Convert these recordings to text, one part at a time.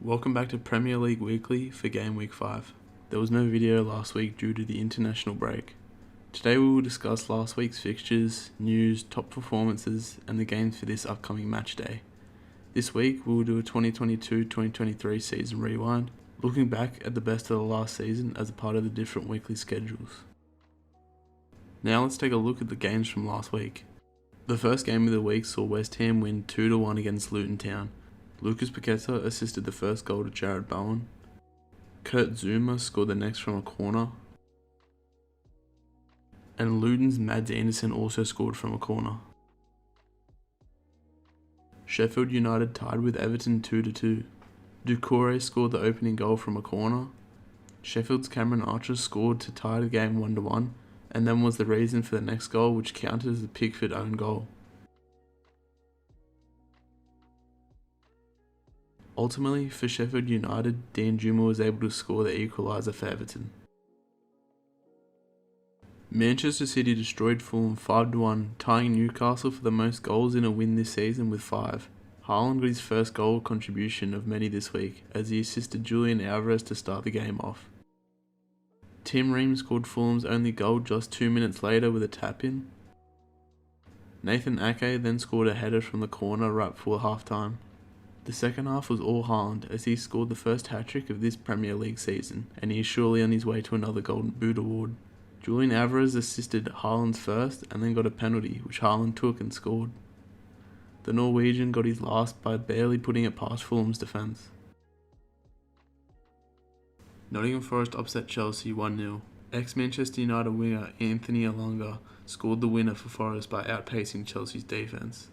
Welcome back to Premier League Weekly for Gameweek 5. There was no video last week due to the international break. Today we will discuss last week's fixtures, news, top performances and the games for this upcoming match day. This week we will do a 2022-2023 season rewind, looking back at the best of the last season as a part of the different weekly schedules. Now let's take a look at the games from last week. The first game of the week saw West Ham win 2-1 against Luton Town. Lucas Paqueta assisted the first goal to Jared Bowen. Kurt Zouma scored the next from a corner. And Luton's Mads Anderson also scored from a corner. Sheffield United tied with Everton 2-2. Doucouré scored the opening goal from a corner. Sheffield's Cameron Archer scored to tie the game 1-1, and then was the reason for the next goal, which counted as a Pickford own goal. Ultimately, for Sheffield United, Danjuma was able to score the equaliser for Everton. Manchester City destroyed Fulham 5-1, tying Newcastle for the most goals in a win this season with 5. Haaland got his first goal contribution of many this week, as he assisted Julian Alvarez to start the game off. Tim Ream scored Fulham's only goal just 2 minutes later with a tap-in. Nathan Ake then scored a header from the corner right before half-time. The second half was all Haaland, as he scored the first hat-trick of this Premier League season, and he is surely on his way to another Golden Boot award. Julian Alvarez assisted Haaland's first and then got a penalty, which Haaland took and scored. The Norwegian got his last by barely putting it past Fulham's defence. Nottingham Forest upset Chelsea 1-0. Ex-Manchester United winger Anthony Elanga scored the winner for Forest by outpacing Chelsea's defence.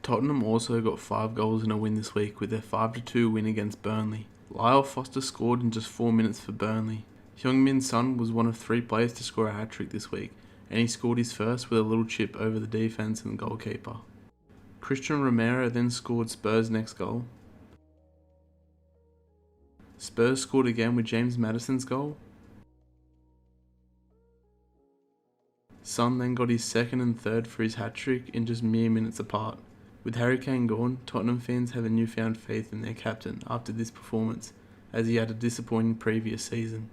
Tottenham also got 5 goals in a win this week with their 5-2 win against Burnley. Lyle Foster scored in just 4 minutes for Burnley. Heung-min Son was one of 3 players to score a hat-trick this week, and he scored his first with a little chip over the defence and the goalkeeper. Christian Romero then scored Spurs' next goal. Spurs scored again with James Maddison's goal. Son then got his second and third for his hat-trick in just mere minutes apart. With Harry Kane gone, Tottenham fans have a newfound faith in their captain after this performance, as he had a disappointing previous season.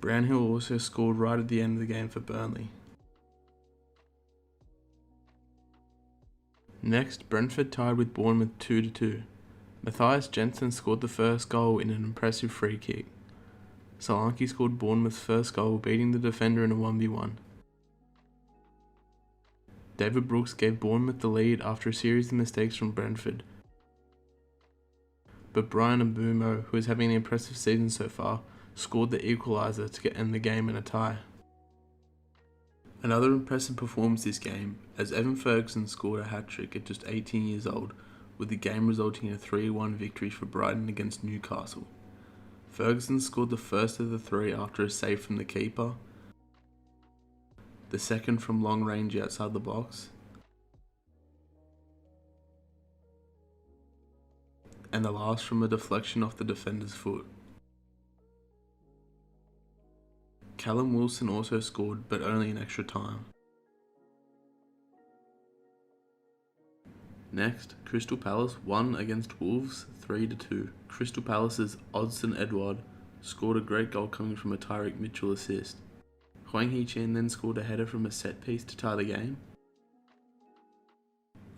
Brownhill also scored right at the end of the game for Burnley. Next, Brentford tied with Bournemouth 2-2. Matthias Jensen scored the first goal in an impressive free kick. Solanke scored Bournemouth's first goal, beating the defender in a 1v1. David Brooks gave Bournemouth the lead after a series of mistakes from Brentford. But Brian Mbeumo, who is having an impressive season so far, scored the equaliser to end the game in a tie. Another impressive performance this game, as Evan Ferguson scored a hat-trick at just 18 years old, with the game resulting in a 3-1 victory for Brighton against Newcastle. Ferguson scored the first of the 3 after a save from the keeper, the second from long range outside the box, and the last from a deflection off the defender's foot. Callum Wilson also scored, but only in extra time. Next, Crystal Palace won against Wolves 3-2. Crystal Palace's Odsonne Edouard scored a great goal coming from a Tyreek Mitchell assist. Hwang Hee-chan then scored a header from a set piece to tie the game.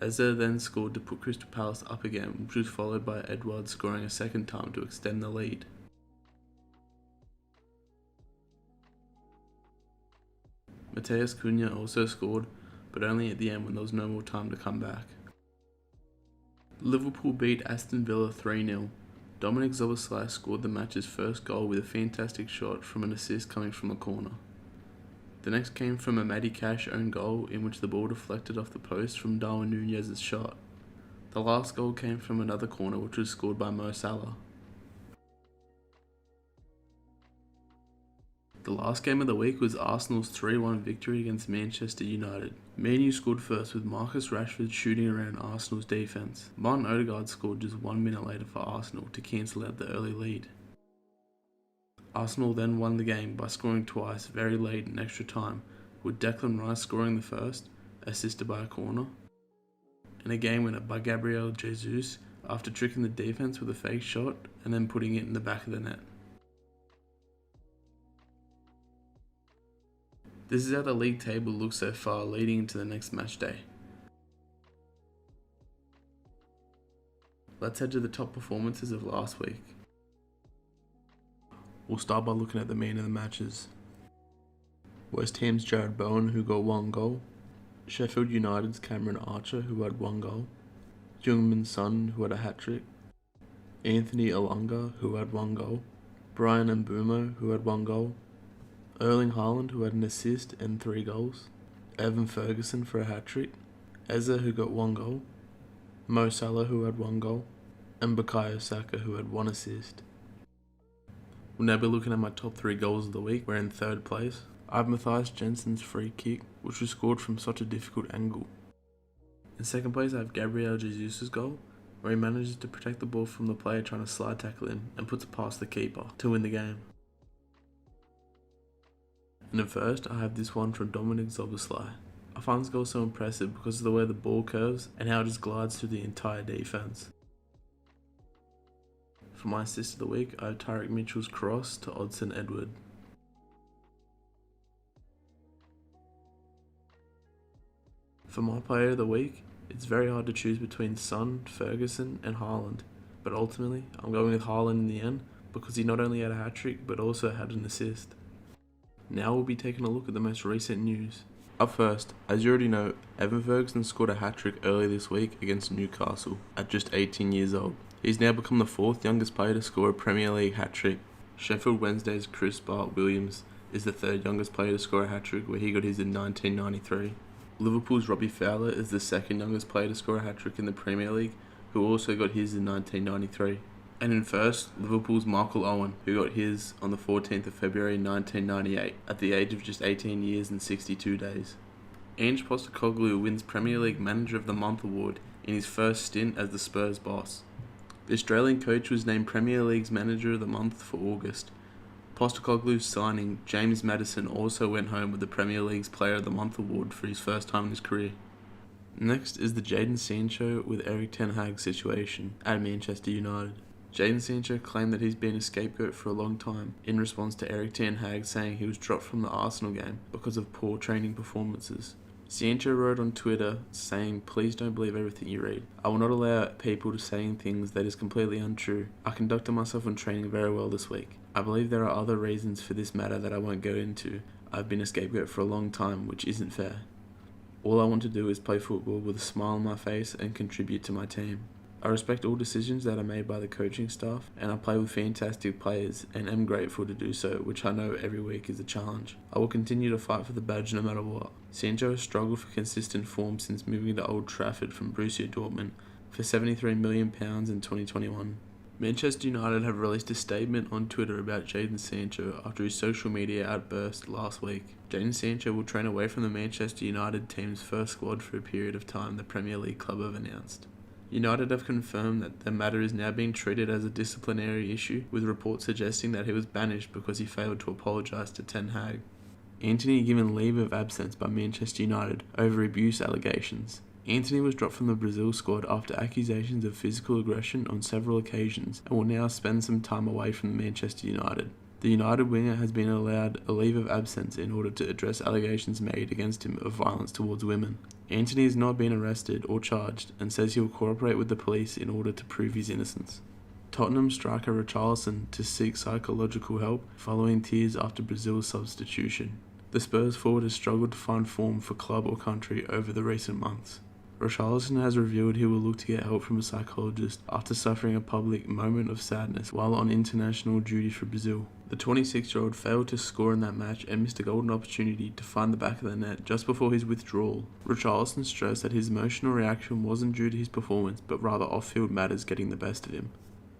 Eze then scored to put Crystal Palace up again, which was followed by Edouard scoring a second time to extend the lead. Mateus Cunha also scored, but only at the end when there was no more time to come back. Liverpool beat Aston Villa 3-0. Dominic Szoboszlai scored the match's first goal with a fantastic shot from an assist coming from a corner. The next came from a Matty Cash own goal in which the ball deflected off the post from Darwin Núñez's shot. The last goal came from another corner which was scored by Mo Salah. The last game of the week was Arsenal's 3-1 victory against Manchester United. Man U scored first with Marcus Rashford shooting around Arsenal's defence. Martin Odegaard scored just 1 minute later for Arsenal to cancel out the early lead. Arsenal then won the game by scoring twice very late in extra time, with Declan Rice scoring the first, assisted by a corner, and a game winner by Gabriel Jesus after tricking the defense with a fake shot and then putting it in the back of the net. This is how the league table looks so far leading into the next match day. Let's head to the top performances of last week. We'll start by looking at the man of the matches. West Ham's Jared Bowen, who got 1 goal. Sheffield United's Cameron Archer, who had 1 goal. Jungmin Son, who had a hat-trick. Anthony Elanga, who had 1 goal. Brian Mbumo, who had 1 goal. Erling Haaland, who had an assist and 3 goals. Evan Ferguson for a hat-trick. Eze, who got 1 goal. Mo Salah, who had 1 goal. And Bukayo Saka, who had 1 assist. We'll now be looking at my top 3 goals of the week. We're in 3rd place. I have Matthias Jensen's free kick, which was scored from such a difficult angle. In 2nd place, I have Gabriel Jesus' goal, where he manages to protect the ball from the player trying to slide tackle him and puts it past the keeper to win the game. And in 1st, I have this one from Dominic Szoboszlai. I find this goal so impressive because of the way the ball curves and how it just glides through the entire defense. For my assist of the week, I have Tyrick Mitchell's cross to Odsonne Edouard. For my player of the week, it's very hard to choose between Son, Ferguson and Haaland, but ultimately I'm going with Haaland in the end because he not only had a hat-trick but also had an assist. Now we'll be taking a look at the most recent news. Up first, as you already know, Evan Ferguson scored a hat-trick earlier this week against Newcastle at just 18 years old. He's now become the 4th youngest player to score a Premier League hat-trick. Sheffield Wednesday's Chris Bart-Williams is the 3rd youngest player to score a hat-trick, where he got his in 1993. Liverpool's Robbie Fowler is the 2nd youngest player to score a hat-trick in the Premier League, who also got his in 1993. And in 1st, Liverpool's Michael Owen, who got his on the 14th of February 1998 at the age of just 18 years and 62 days. Ange Postecoglou wins Premier League Manager of the Month award in his first stint as the Spurs boss. The Australian coach was named Premier League's Manager of the Month for August. Postecoglou's signing, James Maddison, also went home with the Premier League's Player of the Month award for his first time in his career. Next is the Jadon Sancho with Erik ten Hag situation at Manchester United. Jadon Sancho claimed that he's been a scapegoat for a long time in response to Erik ten Hag saying he was dropped from the Arsenal game because of poor training performances. Sancho wrote on Twitter saying, "Please don't believe everything you read. I will not allow people to saying things that is completely untrue. I conducted myself in training very well this week. I believe there are other reasons for this matter that I won't go into. I've been a scapegoat for a long time, which isn't fair. All I want to do is play football with a smile on my face and contribute to my team. I respect all decisions that are made by the coaching staff, and I play with fantastic players and am grateful to do so, which I know every week is a challenge. I will continue to fight for the badge no matter what." Sancho has struggled for consistent form since moving to Old Trafford from Borussia Dortmund for £73 million in 2021. Manchester United have released a statement on Twitter about Jadon Sancho after his social media outburst last week. Jadon Sancho will train away from the Manchester United team's first squad for a period of time, the Premier League club have announced. United have confirmed that the matter is now being treated as a disciplinary issue, with reports suggesting that he was banished because he failed to apologise to Ten Hag. Anthony given leave of absence by Manchester United over abuse allegations. Anthony was dropped from the Brazil squad after accusations of physical aggression on several occasions and will now spend some time away from Manchester United. The United winger has been allowed a leave of absence in order to address allegations made against him of violence towards women. Anthony has not been arrested or charged and says he will cooperate with the police in order to prove his innocence. Tottenham striker Richarlison to seek psychological help following tears after Brazil's substitution. The Spurs forward has struggled to find form for club or country over the recent months. Richarlison has revealed he will look to get help from a psychologist after suffering a public moment of sadness while on international duty for Brazil. The 26-year-old failed to score in that match and missed a golden opportunity to find the back of the net just before his withdrawal. Richarlison stressed that his emotional reaction wasn't due to his performance but rather off-field matters getting the best of him.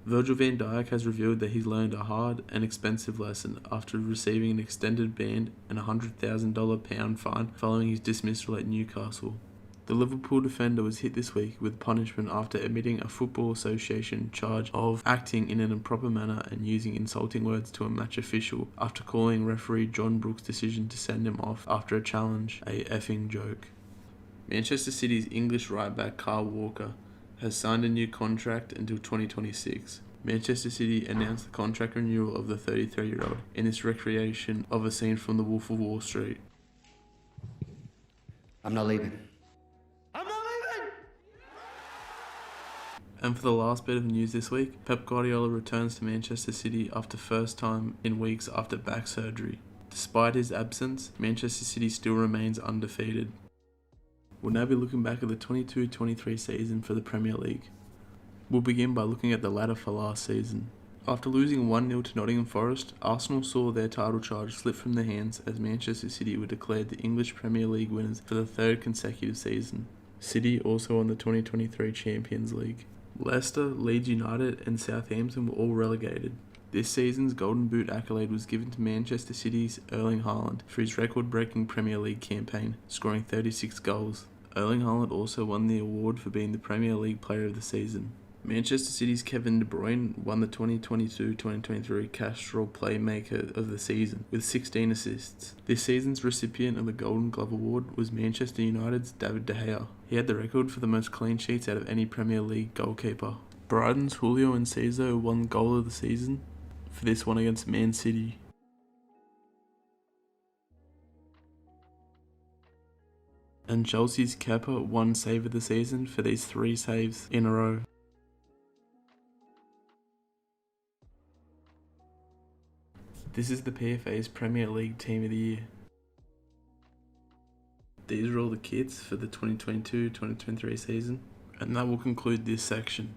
Virgil van Dijk has revealed that he's learned a hard and expensive lesson after receiving an extended ban and a £100,000 fine following his dismissal at Newcastle. The Liverpool defender was hit this week with punishment after admitting a Football Association charge of acting in an improper manner and using insulting words to a match official after calling referee John Brooks' decision to send him off after a challenge a effing joke. Manchester City's English right back Kyle Walker has signed a new contract until 2026. Manchester City announced the contract renewal of the 33-year-old in this recreation of a scene from The Wolf of Wall Street. I'm not leaving. And for the last bit of news this week, Pep Guardiola returns to Manchester City after first time in weeks after back surgery. Despite his absence, Manchester City still remains undefeated. We'll now be looking back at the 22-23 season for the Premier League. We'll begin by looking at the ladder for last season. After losing 1-0 to Nottingham Forest, Arsenal saw their title charge slip from their hands as Manchester City were declared the English Premier League winners for the third consecutive season. City also won the 2023 Champions League. Leicester, Leeds United and Southampton were all relegated. This season's Golden Boot accolade was given to Manchester City's Erling Haaland for his record-breaking Premier League campaign, scoring 36 goals. Erling Haaland also won the award for being the Premier League Player of the Season. Manchester City's Kevin De Bruyne won the 2022-2023 Castrol Playmaker of the Season with 16 assists. This season's recipient of the Golden Glove Award was Manchester United's David De Gea. He had the record for the most clean sheets out of any Premier League goalkeeper. Brighton's Julio Enciso won Goal of the Season for this one against Man City. And Chelsea's Kepa won Save of the Season for these 3 saves in a row. This is the PFA's Premier League Team of the Year. These are all the kits for the 2022-2023 season, and that will conclude this section.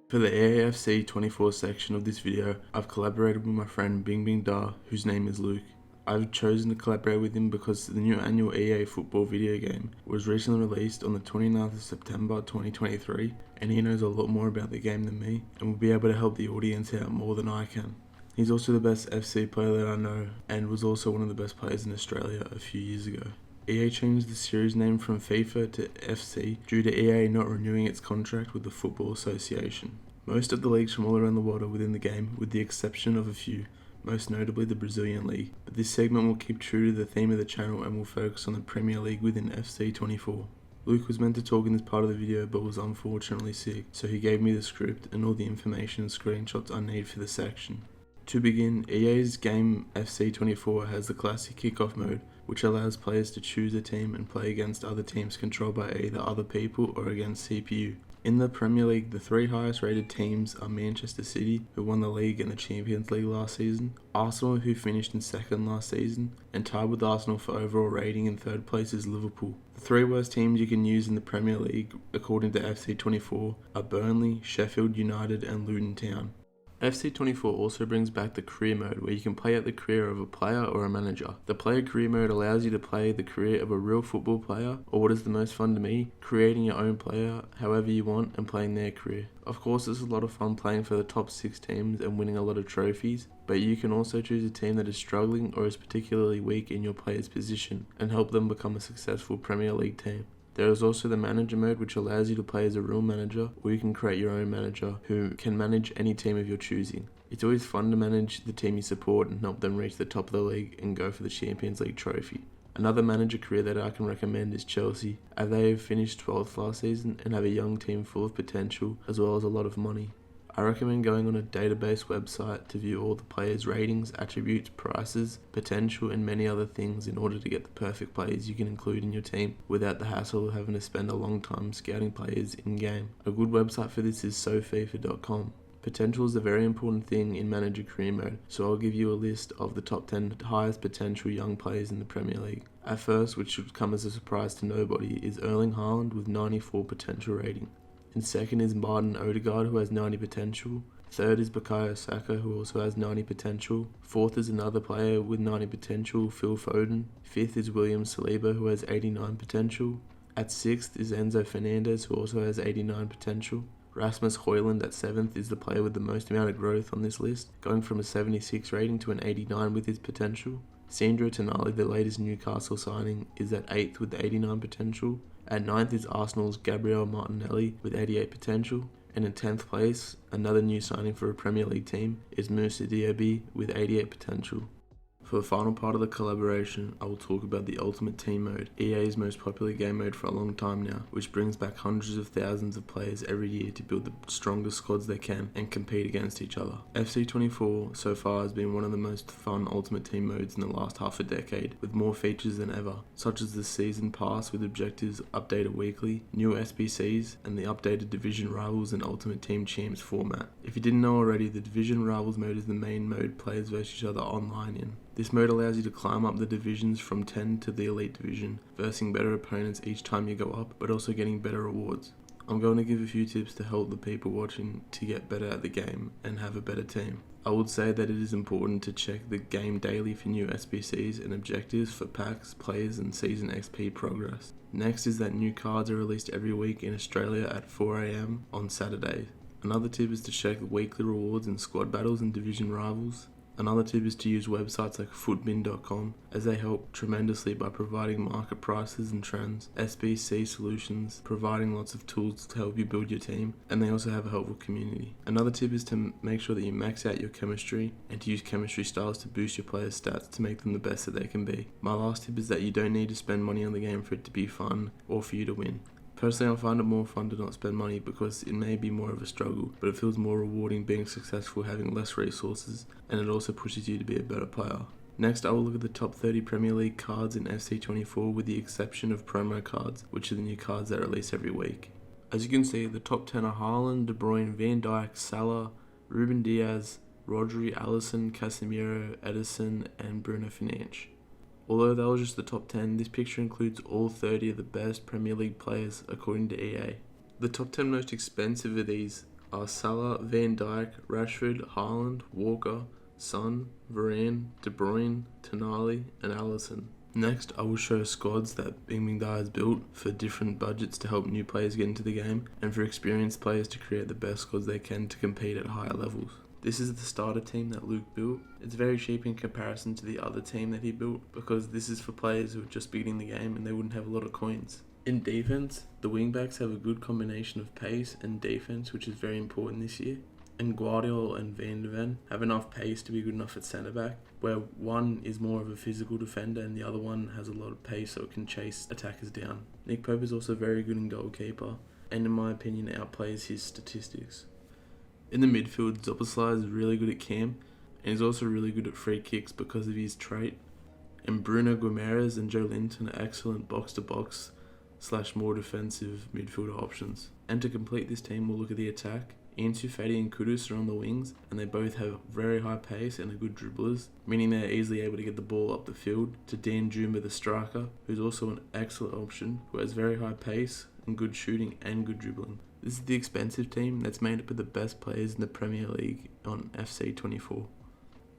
For the AAFC 24 section of this video, I've collaborated with my friend Bing Bing Da, whose name is Luke. I've chosen to collaborate with him because the new annual EA football video game was recently released on the 29th of September 2023, and he knows a lot more about the game than me, and will be able to help the audience out more than I can. He's also the best FC player that I know, and was also one of the best players in Australia a few years ago. EA changed the series name from FIFA to FC due to EA not renewing its contract with the Football Association. Most of the leagues from all around the world are within the game, with the exception of a few, most notably the Brazilian League, but this segment will keep true to the theme of the channel and will focus on the Premier League within FC 24. Luke was meant to talk in this part of the video but was unfortunately sick, so he gave me the script and all the information and screenshots I need for the section. To begin, EA's game FC 24 has the classic kickoff mode, which allows players to choose a team and play against other teams controlled by either other people or against CPU. In the Premier League, the 3 highest rated teams are Manchester City, who won the league and the Champions League last season, Arsenal, who finished in second last season, and tied with Arsenal for overall rating in third place is Liverpool. The 3 worst teams you can use in the Premier League, according to FC 24, are Burnley, Sheffield United and Luton Town. FC 24 also brings back the career mode, where you can play out the career of a player or a manager. The player career mode allows you to play the career of a real football player, or what is the most fun to me, creating your own player however you want and playing their career. Of course, it's a lot of fun playing for the top 6 teams and winning a lot of trophies, but you can also choose a team that is struggling or is particularly weak in your player's position and help them become a successful Premier League team. There is also the manager mode, which allows you to play as a real manager, or you can create your own manager who can manage any team of your choosing. It's always fun to manage the team you support and help them reach the top of the league and go for the Champions League trophy. Another manager career that I can recommend is Chelsea, as they have finished 12th last season and have a young team full of potential as well as a lot of money. I recommend going on a database website to view all the players' ratings, attributes, prices, potential and many other things in order to get the perfect players you can include in your team without the hassle of having to spend a long time scouting players in-game. A good website for this is sofifa.com. Potential is a very important thing in manager career mode, so I'll give you a list of the top 10 highest potential young players in the Premier League. At first, which should come as a surprise to nobody, is Erling Haaland with 94 potential rating. In second is Martin Odegaard, who has 90 potential. Third is Bukayo Saka, who also has 90 potential. Fourth is another player with 90 potential, Phil Foden. Fifth is William Saliba, who has 89 potential. At sixth is Enzo Fernandez, who also has 89 potential. Rasmus Højlund at 7th is the player with the most amount of growth on this list, going from a 76 rating to an 89 with his potential. Sandro Tonali, the latest Newcastle signing, is at 8th with 89 potential. At 9th is Arsenal's Gabriel Martinelli with 88 potential. And in 10th place, another new signing for a Premier League team, is Moussa Diaby with 88 potential. For the final part of the collaboration, I will talk about the Ultimate Team mode, EA's most popular game mode for a long time now, which brings back hundreds of thousands of players every year to build the strongest squads they can and compete against each other. FC24 so far has been one of the most fun Ultimate Team modes in the last half a decade, with more features than ever, such as the Season Pass with objectives updated weekly, new SBCs, and the updated Division Rivals and Ultimate Team Champs format. If you didn't know already, the Division Rivals mode is the main mode players versus each other online in. This mode allows you to climb up the divisions from 10 to the Elite Division, versing better opponents each time you go up, but also getting better rewards. I'm going to give a few tips to help the people watching to get better at the game and have a better team. I would say that it is important to check the game daily for new SBCs and objectives for packs, players and season XP progress. Next is that new cards are released every week in Australia at 4 AM on Saturdays. Another tip is to check weekly rewards in squad battles and division rivals. Another tip is to use websites like footbin.com, as they help tremendously by providing market prices and trends, SBC solutions, providing lots of tools to help you build your team, and they also have a helpful community. Another tip is to make sure that you max out your chemistry and to use chemistry styles to boost your players' stats to make them the best that they can be. My last tip is that you don't need to spend money on the game for it to be fun or for you to win. Personally, I find it more fun to not spend money because it may be more of a struggle, but it feels more rewarding being successful having less resources, and it also pushes you to be a better player. Next, I will look at the top 30 Premier League cards in FC24 with the exception of promo cards, which are the new cards that release every week. As you can see, the top 10 are Haaland, De Bruyne, Van Dijk, Salah, Ruben Diaz, Rodri, Alisson, Casemiro, Edison, and Bruno Fernandes. Although that was just the top 10, this picture includes all 30 of the best Premier League players according to EA. The top 10 most expensive of these are Salah, Van Dijk, Rashford, Haaland, Walker, Son, Varane, De Bruyne, Tonali, and Alisson. Next, I will show squads that Bing has built for different budgets to help new players get into the game, and for experienced players to create the best squads they can to compete at higher levels. This is the starter team that Luke built. It's very cheap in comparison to the other team that he built because this is for players who are just beginning the game and they wouldn't have a lot of coins. In defense, the wingbacks have a good combination of pace and defense, which is very important this year. And Guardiola and Van de Ven have enough pace to be good enough at centre back, where one is more of a physical defender and the other one has a lot of pace so it can chase attackers down. Nick Pope is also very good in goalkeeper and in my opinion outplays his statistics. In the midfield, Zoboslai is really good at cam, and he's also really good at free kicks because of his trait. And Bruno Guimaraes and Joe Linton are excellent box-to-box / more defensive midfielder options. And to complete this team, we'll look at the attack. Ansu Fati and Kudus are on the wings, and they both have very high pace and are good dribblers, meaning they're easily able to get the ball up the field to Dan Jumba, the striker, who's also an excellent option, who has very high pace and good shooting and good dribbling. This is the expensive team that's made up of the best players in the Premier League on FC24.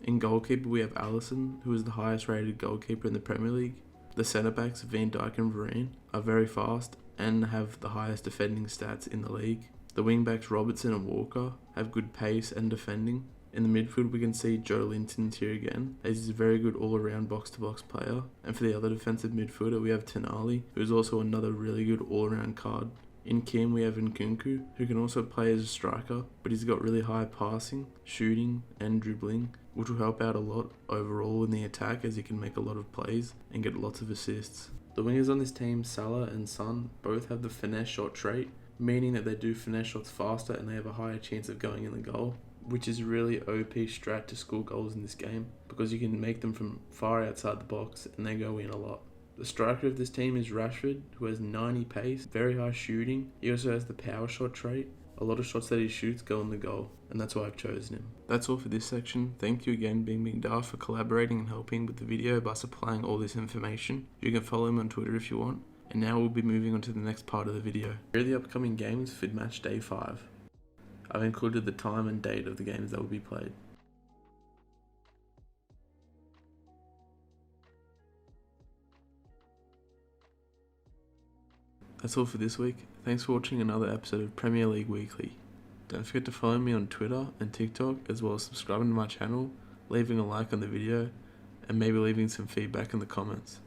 In goalkeeper, we have Alisson, who is the highest rated goalkeeper in the Premier League. The centre-backs, Van Dijk and Varane, are very fast and have the highest defending stats in the league. The wing-backs, Robertson and Walker, have good pace and defending. In the midfield, we can see Joe Linton's here again, as he's a very good all-around box-to-box player. And for the other defensive midfielder, we have Tonali, who is also another really good all-around card. In Kim, we have Nkunku, who can also play as a striker, but he's got really high passing, shooting, and dribbling, which will help out a lot overall in the attack as he can make a lot of plays and get lots of assists. The wingers on this team, Salah and Son, both have the finesse shot trait, meaning that they do finesse shots faster and they have a higher chance of going in the goal, which is really OP strat to score goals in this game, because you can make them from far outside the box and they go in a lot. The striker of this team is Rashford, who has 90 pace, very high shooting. He also has the power shot trait. A lot of shots that he shoots go in the goal, and that's why I've chosen him. That's all for this section. Thank you again, Bing for collaborating and helping with the video by supplying all this information. You can follow him on Twitter if you want. And now we'll be moving on to the next part of the video. Here are the upcoming games for match day 5. I've included the time and date of the games that will be played. That's all for this week. Thanks for watching another episode of Premier League Weekly. Don't forget to follow me on Twitter and TikTok, as well as subscribing to my channel, leaving a like on the video, and maybe leaving some feedback in the comments.